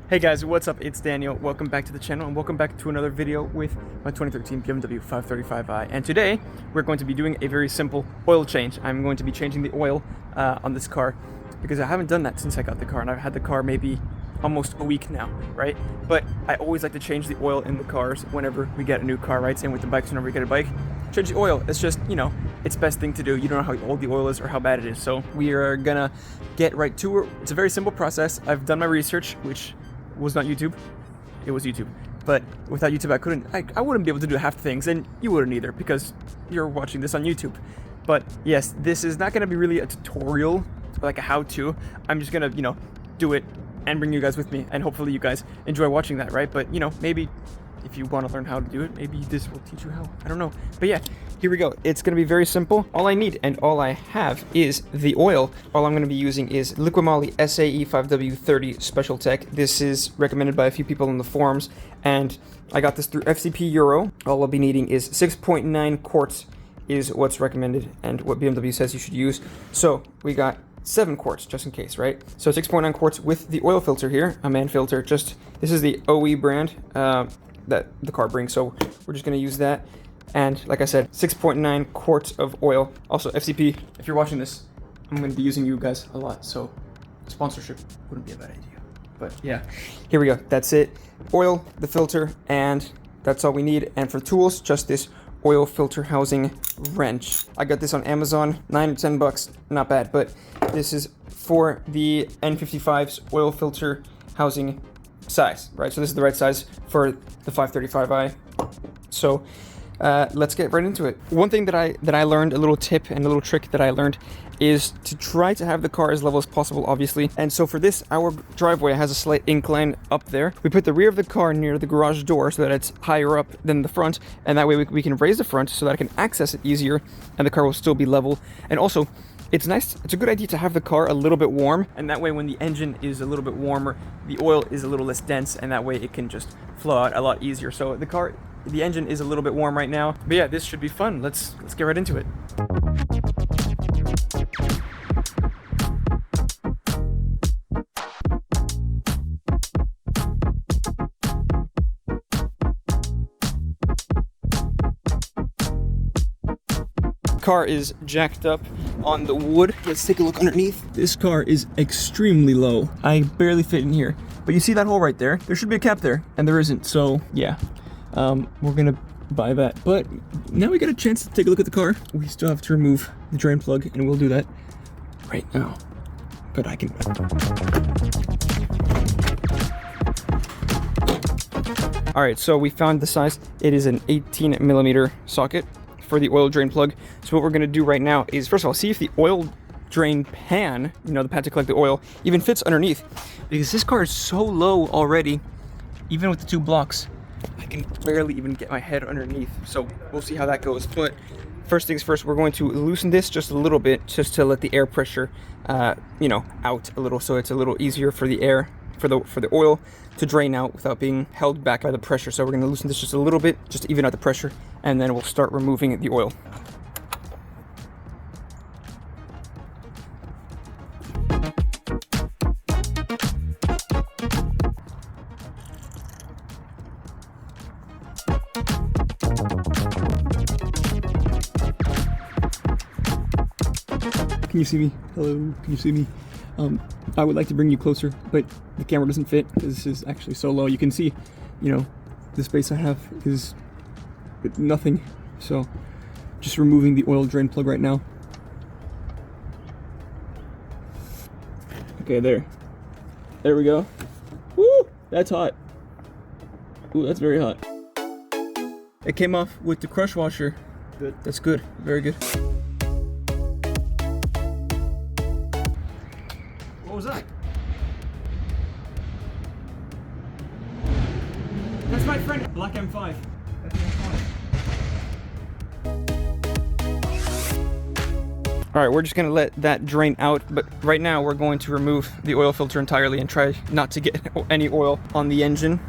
Hey guys, what's up? It's Daniel. Welcome back to the channel and welcome back to another video with my 2013 BMW 535i. And today we're going to be doing a very simple oil change. I'm going to be changing the oil on this car because I haven't done that since I got the car, and I've had the car maybe almost a week now, right? But I always like to change the oil in the cars whenever we get a new car, right? Same with the bikes. Whenever we get a bike, change the oil. It's just, it's best thing to do. You don't know how old the oil is or how bad it is. So we are gonna get right to it. It's a very simple process. I've done my research, which was not YouTube. It was YouTube. But without YouTube, I wouldn't be able to do half the things, and you wouldn't either because you're watching this on YouTube. But yes, this is not gonna be really a tutorial, like a how-to. I'm just gonna, do it and bring you guys with me, and hopefully you guys enjoy watching that, right? But, maybe if you want to learn how to do it, maybe this will teach you how. I don't know. But yeah, here we go. It's going to be very simple. All I need and all I have is the oil. All I'm going to be using is Liquimoly SAE 5W30 Special Tech. This is recommended by a few people in the forums, and I got this through FCP Euro. All I'll be needing is 6.9 quarts is what's recommended and what BMW says you should use. So we got 7 quarts just in case, right? So 6.9 quarts with the oil filter here, a man filter. This is the OE brand that the car brings, so we're just gonna use that. And like I said, 6.9 quarts of oil. Also, FCP, if you're watching this, I'm gonna be using you guys a lot, so sponsorship wouldn't be a bad idea. But yeah, here we go. That's it. Oil, the filter, and that's all we need. And for tools, just this oil filter housing wrench. I got this on Amazon, 9 or 10 bucks, not bad, but this is for the N55's oil filter housing size, right? So this is the right size for the 535i. So let's get right into it. One thing that I learned, a little tip and a little trick that I learned, is to try to have the car as level as possible, obviously. And so for this, our driveway has a slight incline up there. We put the rear of the car near the garage door so that it's higher up than the front, and that way we can raise the front so that I can access it easier and the car will still be level. And also, it's a good idea to have the car a little bit warm, and that way when the engine is a little bit warmer, the oil is a little less dense, and that way it can just flow out a lot easier. So the engine is a little bit warm right now. But yeah, this should be fun. Let's get right into it. Car is jacked up on the wood. Let's take a look underneath. This car is extremely low. I barely fit in here. But you see that hole right there? There should be a cap there, and there isn't. So yeah, we're gonna buy that. But now we got a chance to take a look at the car. We still have to remove the drain plug, and we'll do that right now. But I can. All right, so we found the size. It is an 18 millimeter socket for the oil drain plug. So what we're gonna do right now is, first of all, see if the oil drain pan, the pad to collect the oil, even fits underneath. Because this car is so low already, even with the 2 blocks, I can barely even get my head underneath. So we'll see how that goes. But first things first, we're going to loosen this just a little bit, just to let the air pressure, out a little, so it's a little easier for the air, for the oil to drain out without being held back by the pressure. So we're going to loosen this just a little bit, just to even out the pressure, and then we'll start removing the oil. Can you see me? Hello, can you see me? I would like to bring you closer, but the camera doesn't fit because this is actually so low. You can see, the space I have is nothing. So just removing the oil drain plug right now. Okay, there we go. Woo, that's hot. Ooh, that's very hot. It came off with the crush washer. Good. That's good, very good. What was that? That's my friend, Black M5. That's All right, we're just gonna let that drain out, but right now we're going to remove the oil filter entirely and try not to get any oil on the engine.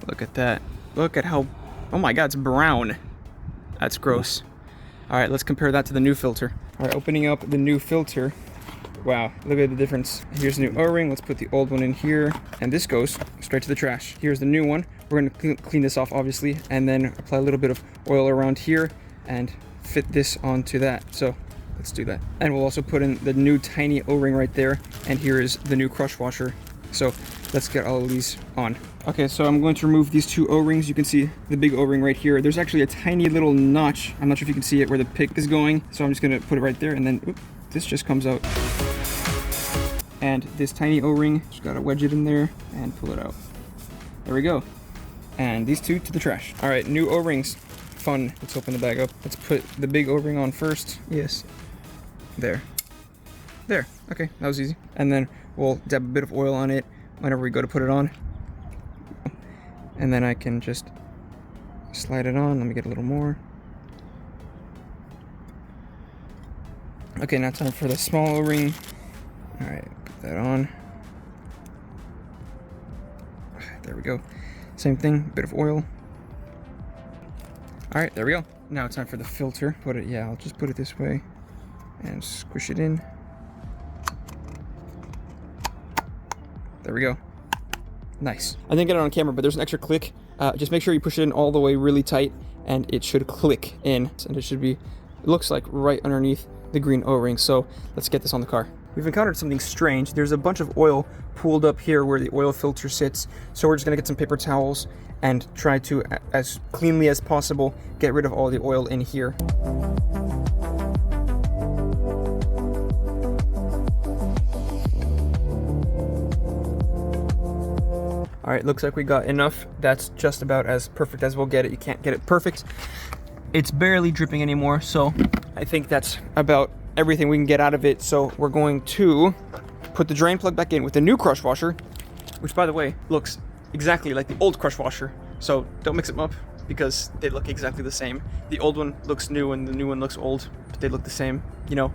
Look at that. Look at how, oh my God, it's brown. That's gross. All right, let's compare that to the new filter. All right, opening up the new filter. Wow, look at the difference. Here's the new O-ring. Let's put the old one in here. And this goes straight to the trash. Here's the new one. We're gonna clean this off, obviously, and then apply a little bit of oil around here and fit this onto that. So let's do that. And we'll also put in the new tiny O-ring right there. And here is the new crush washer. So let's get all of these on. Okay, so I'm going to remove these two O-rings. You can see the big O-ring right here. There's actually a tiny little notch. I'm not sure if you can see it where the pick is going. So I'm just gonna put it right there, and then oops, this just comes out. And this tiny O-ring, just gotta wedge it in there and pull it out. There we go. And these two to the trash. All right, new O-rings. Fun. Let's open the bag up. Let's put the big O-ring on first. Yes. There. There. Okay, that was easy. And then we'll dab a bit of oil on it whenever we go to put it on. And then I can just slide it on. Let me get a little more. Okay, now time for the small O-ring. All right, put that on. There we go. Same thing, bit of oil. All right, there we go. Now it's time for the filter. Put it, yeah, I'll just put it this way and squish it in. There we go. Nice. I didn't get it on camera, but there's an extra click. Just make sure you push it in all the way really tight, and it should click in. And it should be, it looks like right underneath the green O-ring. So let's get this on the car. We've encountered something strange. There's a bunch of oil pooled up here where the oil filter sits. So we're just gonna get some paper towels and try to, as cleanly as possible, get rid of all the oil in here. All right, looks like we got enough. That's just about as perfect as we'll get it. You can't get it perfect. It's barely dripping anymore, so I think that's about everything we can get out of it. So we're going to put the drain plug back in with the new crush washer, which, by the way, looks exactly like the old crush washer. So don't mix them up because they look exactly the same. The old one looks new and the new one looks old, but they look the same, you know?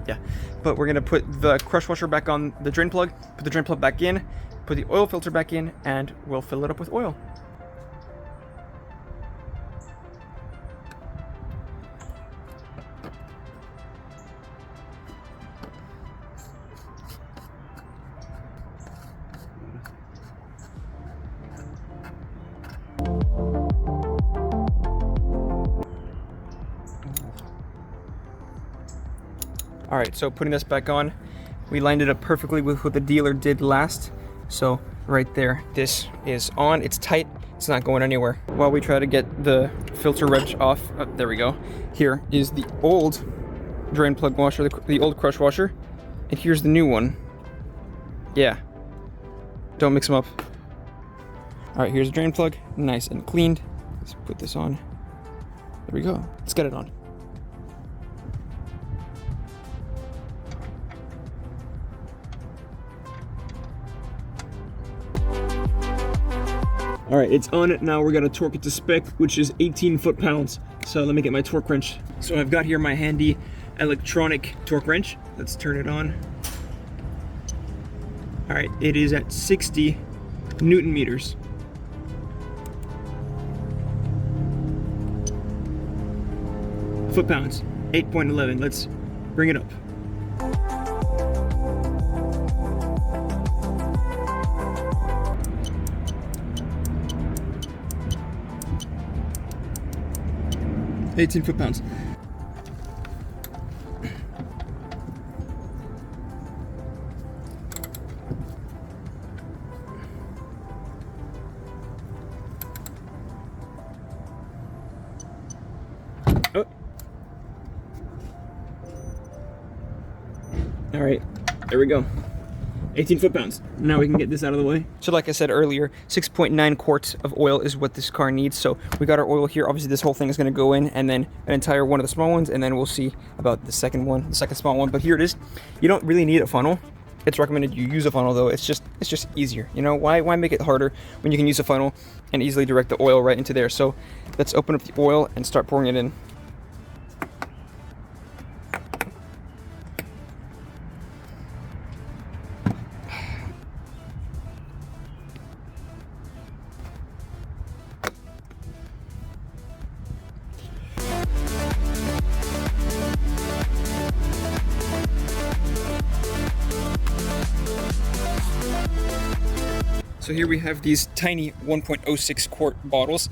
Yeah, but we're gonna put the crush washer back on the drain plug, put the drain plug back in, put the oil filter back in, and we'll fill it up with oil. All right, so putting this back on, we lined it up perfectly with what the dealer did last. So right there, this is on, it's tight, it's not going anywhere. While we try to get the filter wrench off, oh, there we go. Here is the old drain plug washer, the old crush washer, and here's the new one. Yeah, don't mix them up. All right, here's the drain plug, nice and cleaned. Let's put this on. There we go, let's get it on. All right, it's on it now. We're gonna torque it to spec, which is 18 foot-pounds. So let me get my torque wrench. So I've got here my handy electronic torque wrench. Let's turn it on. All right, it is at 60 Newton meters. Foot-pounds, 8.11. Let's bring it up. Eighteen foot-pounds. Oh. All right, there we go. 18 foot-pounds. Now we can get this out of the way. So like I said earlier, 6.9 quarts of oil is what this car needs. So we got our oil here. Obviously this whole thing is gonna go in, and then an entire one of the small ones, and then we'll see about the second one, the second small one. But here it is. You don't really need a funnel. It's recommended you use a funnel though. It's just easier. You know, why make it harder when you can use a funnel and easily direct the oil right into there? So let's open up the oil and start pouring it in. So here we have these tiny 1.06 quart bottles.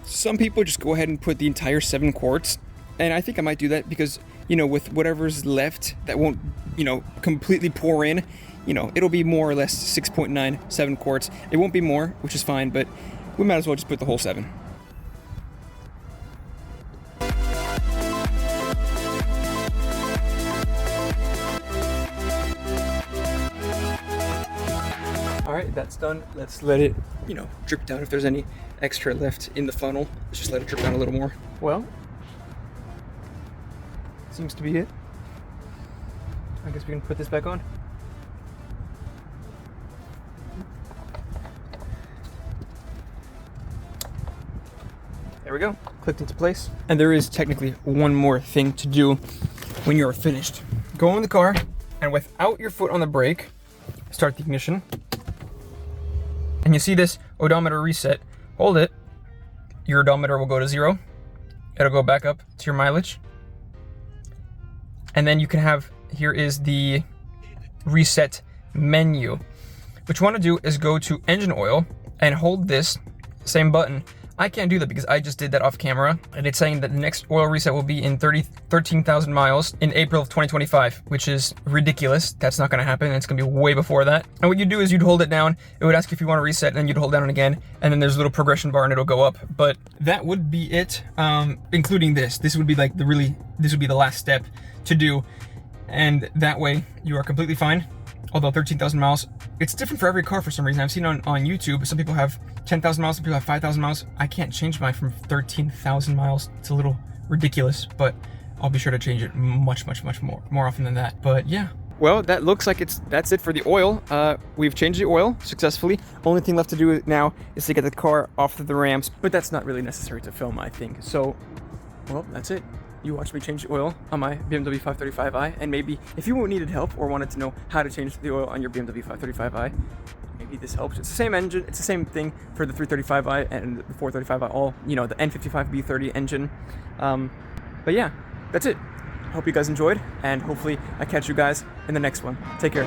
Some people just go ahead and put the entire 7 quarts. And I think I might do that because, you know, with whatever's left that won't, you know, completely pour in, you know, it'll be more or less 6.97 quarts. It won't be more, which is fine, but we might as well just put the whole 7. All right, that's done. Let's let it, you know, drip down. If there's any extra left in the funnel, let's just let it drip down a little more. Well, seems to be it. I guess we can put this back on. There we go, clicked into place. And there is technically one more thing to do when you're finished. Go in the car and without your foot on the brake, start the ignition. And you see this odometer reset. Hold it, your odometer will go to 0. It'll go back up to your mileage. And then you can have, here is the reset menu. What you want to do is go to engine oil and hold this same button. I can't do that because I just did that off camera, and it's saying that the next oil reset will be in 13,000 miles in April of 2025, which is ridiculous. That's not gonna happen. It's gonna be way before that. And what you do is you'd hold it down. It would ask if you want to reset, and then you'd hold down again, and then there's a little progression bar and it'll go up. But that would be it, including this. This would be like this would be the last step to do. And that way you are completely fine. Although 13,000 miles, it's different for every car for some reason. I've seen on YouTube, some people have 10,000 miles, some people have 5,000 miles. I can't change mine from 13,000 miles. It's a little ridiculous, but I'll be sure to change it much more often than that. But yeah. Well, that looks like that's it for the oil. We've changed the oil successfully. Only thing left to do now is to get the car off the ramps, but that's not really necessary to film, I think. So, well, that's it. You watched me change the oil on my BMW 535i, and maybe if you needed help or wanted to know how to change the oil on your BMW 535i, maybe this helps. It's the same engine, it's the same thing for the 335i and the 435i, all, you know, the N55 B30 engine. But yeah, that's it. Hope you guys enjoyed, and hopefully I catch you guys in the next one. Take care.